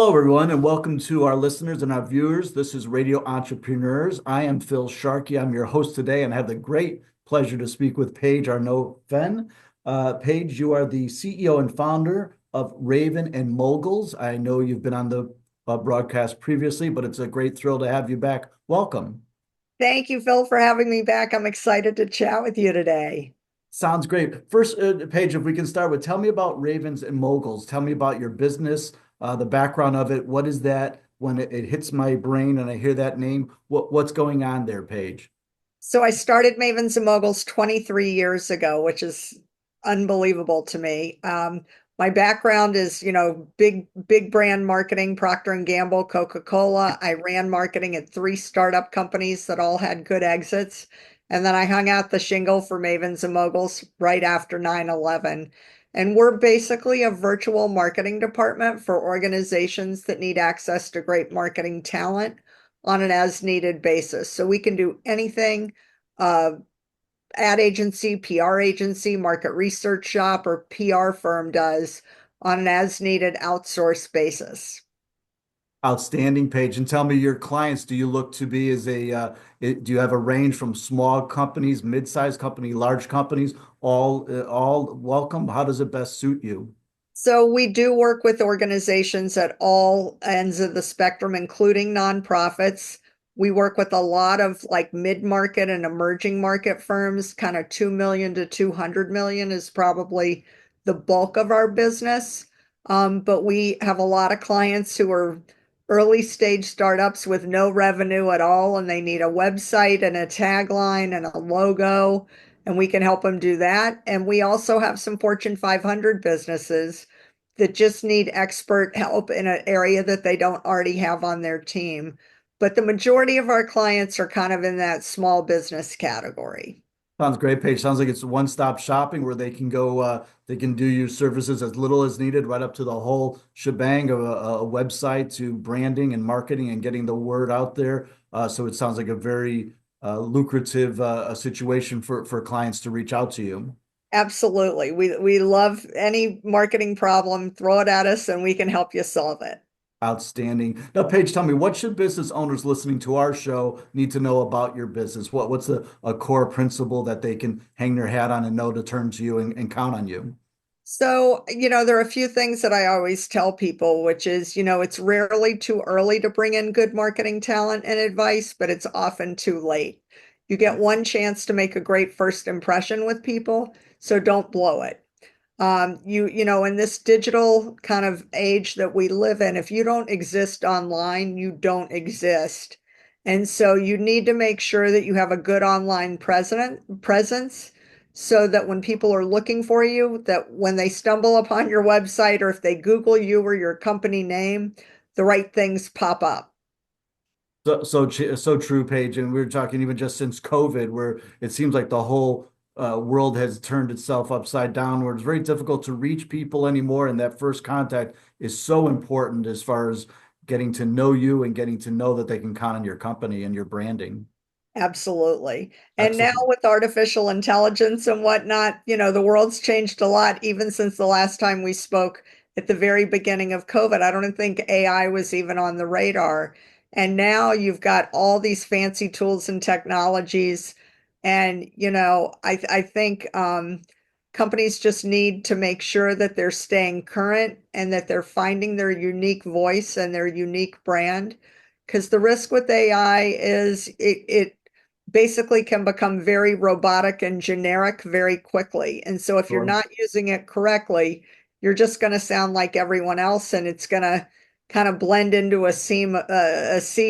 Hello, everyone, and welcome to our listeners and our viewers. This is Radio Entrepreneurs. I am Phil Sharkey. I'm your host today, and I have the great pleasure to speak with Paige Arnof-Fenn. Paige, you are the CEO and founder of Raven and Moguls. I know you've been on the broadcast previously, but it's a great thrill to have you back. Welcome. Thank you, Phil, for having me back. I'm excited to chat with you today. Sounds great. First, Paige, if we can start with, tell me about Ravens and Moguls. Tell me about your business, the background of it. What is that when it hits my brain and I hear that name? What's going on there, Paige? So I started Mavens Moguls 23 years ago, which is unbelievable to me. My background is, big brand marketing, Procter and Gamble, Coca-Cola. I ran marketing at three startup companies that all had good exits. And then I hung out the shingle for Mavens and Moguls right after 9/11. And we're basically a virtual marketing department for organizations that need access to great marketing talent on an as needed basis. So we can do anything uh, ad agency, PR agency, market research shop, or PR firm does on an as needed outsource basis. Outstanding, Paige. And tell me your clients, do you look to be as do you have a range from small companies, mid-sized company, large companies, all welcome? How does it best suit you? So we do work with organizations at all ends of the spectrum, including nonprofits. We work with a lot of like mid-market and emerging market firms, kind of 2 million to 200 million is probably the bulk of our business. But we have a lot of clients who are early stage startups with no revenue at all, and they need a website and a tagline and a logo, and we can help them do that. And we also have some Fortune 500 businesses that just need expert help in an area that they don't already have on their team. But the majority of our clients are kind of in that small business category. Sounds great, Paige. Sounds like it's one-stop shopping where they can go, they can do your services as little as needed, right up to the whole shebang of a website to branding and marketing and getting the word out there. So it sounds like a very lucrative situation for clients to reach out to you. Absolutely. We love any marketing problem, throw it at us and we can help you solve it. Outstanding. Now, Paige, tell me, what should business owners listening to our show need to know about your business? What's a core principle that they can hang their hat on and know to turn to you and count on you? So, there are a few things that I always tell people, which is, it's rarely too early to bring in good marketing talent and advice, but it's often too late. You get one chance to make a great first impression with people, so don't blow it. In this digital kind of age that we live in, if you don't exist online, you don't exist. And so you need to make sure that you have a good online presence so that when people are looking for you, that when they stumble upon your website or if they Google you or your company name, the right things pop up. So true, Paige. And we were talking even just since COVID, where it seems like the whole world has turned itself upside down, where it's very difficult to reach people anymore. And that first contact is so important as far as getting to know you and getting to know that they can count on your company and your branding. Absolutely. And now Excellent. with artificial intelligence and whatnot, the world's changed a lot even since the last time we spoke at the very beginning of COVID. I don't think AI was even on the radar. And now you've got all these fancy tools and technologies. And, I think companies just need to make sure that they're staying current and that they're finding their unique voice and their unique brand. Because the risk with AI is it basically can become very robotic and generic very quickly. And so if you're Sure. not using it correctly, you're just going to sound like everyone else and it's going to kind of blend into a sea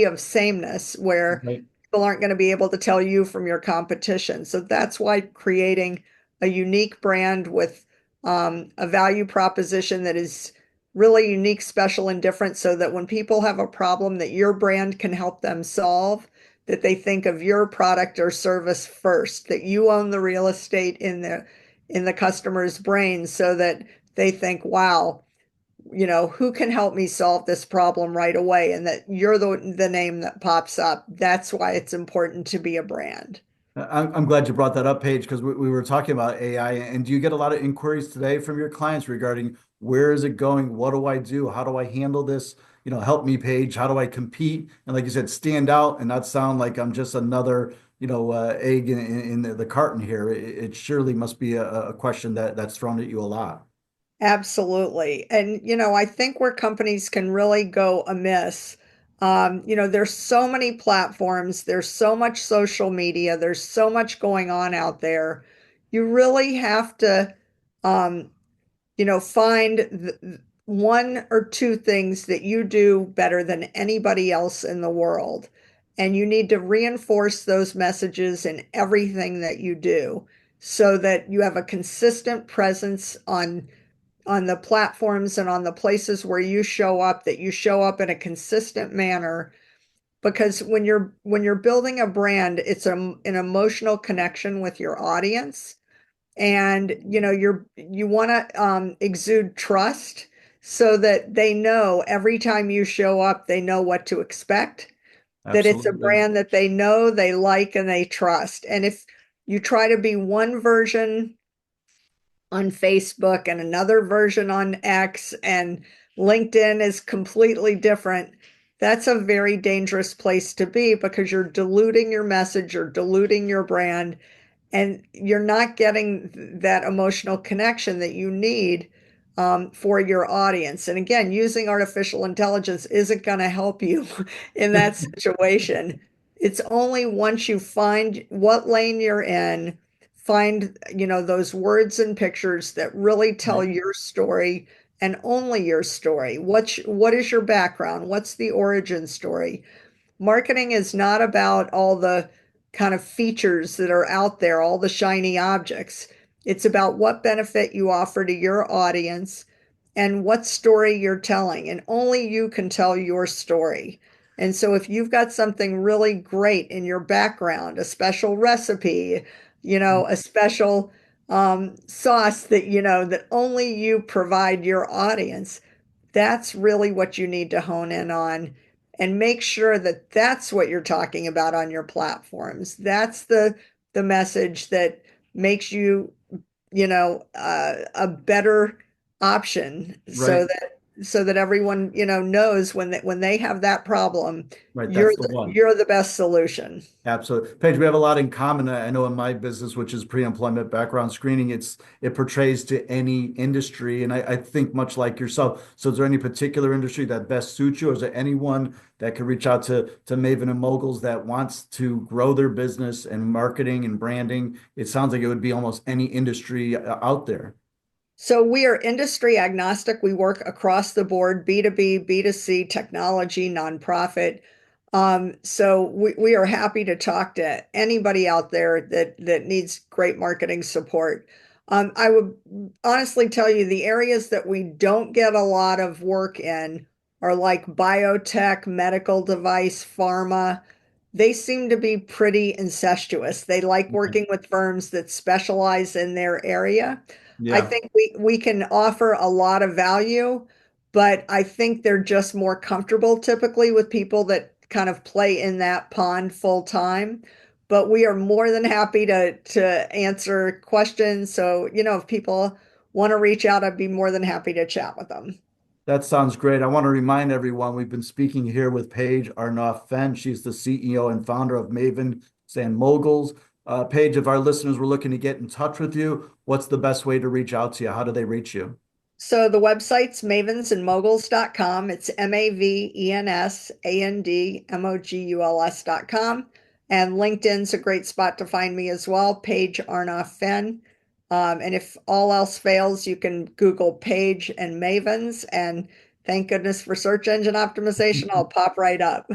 of sameness where Right. people aren't going to be able to tell you from your competition. So that's why creating a unique brand with a value proposition that is really unique, special, and different so that when people have a problem that your brand can help them solve, that they think of your product or service first, that you own the real estate in the customer's brain so that they think, wow, who can help me solve this problem right away? And that you're the name that pops up. That's why it's important to be a brand. I'm glad you brought that up, Paige, because we were talking about AI. And do you get a lot of inquiries today from your clients regarding where is it going? What do I do? How do I handle this? help me, Paige. How do I compete? And like you said, stand out and not sound like I'm just another, egg in the carton here. It surely must be a question that's thrown at you a lot. Absolutely. And, I think where companies can really go amiss, there's so many platforms, there's so much social media, there's so much going on out there. You really have to, um, find one or two things that you do better than anybody else in the world. And you need to reinforce those messages in everything that you do so that you have a consistent presence on the platforms and on the places where you show up, that you show up in a consistent manner. Because when you're building a brand, it's an emotional connection with your audience, and you want to exude trust so that they know every time you show up, they know what to expect, that it's a Absolutely. brand that they know, they like, and they trust. And if you try to be one version on Facebook and another version on X, and LinkedIn is completely different, that's a very dangerous place to be, because you're diluting your message, you're diluting your brand, and you're not getting that emotional connection that you need for your audience. And again, using artificial intelligence isn't going to help you in that situation. It's only once you find what lane you're in, find, those words and pictures that really tell Right. your story, and only your story. What is your background? What's the origin story? Marketing is not about all the kind of features that are out there, all the shiny objects. It's about what benefit you offer to your audience and what story you're telling. And only you can tell your story. And so if you've got something really great in your background, a special recipe, a special sauce that, that only you provide your audience, that's really what you need to hone in on, and make sure that that's what you're talking about on your platforms. That's the message that makes you, a better option, so Right. that everyone, knows when they have that problem, Right. you're That's the one. you're the best solution. Absolutely. Paige, we have a lot in common. I know in my business, which is pre-employment background screening, it portrays to any industry. And I think much like yourself. So is there any particular industry that best suits you? Or is there anyone that could reach out to Maven and Moguls that wants to grow their business and marketing and branding? It sounds like it would be almost any industry out there. So we are industry agnostic. We work across the board, B2B, B2C, technology, nonprofit. So we are happy to talk to anybody out there that needs great marketing support. I would honestly tell you, the areas that we don't get a lot of work in are like biotech, medical device, pharma. They seem to be pretty incestuous. They like Okay. working with firms that specialize in their area. I Yeah. think we can offer a lot of value, but I think they're just more comfortable typically with people that kind of play in that pond full time. But we are more than happy to answer questions. So, if people want to reach out, I'd be more than happy to chat with them. That sounds great. I want to remind everyone we've been speaking here with Paige Arnof-Fenn. She's the CEO and founder of Mavens Moguls. Paige, if our listeners were looking to get in touch with you, what's the best way to reach out to you? How do they reach you? So the website's mavensandmoguls.com. It's mavensandmoguls.com. And LinkedIn's a great spot to find me as well, Paige Arnof-Fenn. And if all else fails, you can Google Paige and Mavens. And thank goodness for search engine optimization, I'll pop right up.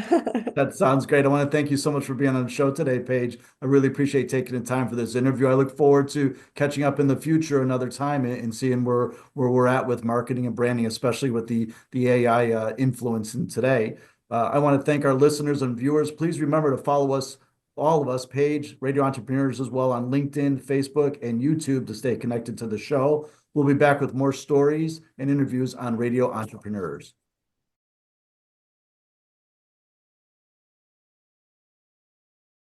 That sounds great. I want to thank you so much for being on the show today, Paige. I really appreciate taking the time for this interview. I look forward to catching up in the future another time and seeing where we're at with marketing and branding, especially with the AI influence in today. I want to thank our listeners and viewers. Please remember to follow us, all of us, Paige, Radio Entrepreneurs as well on LinkedIn, Facebook, and YouTube to stay connected to the show. We'll be back with more stories and interviews on Radio Entrepreneurs.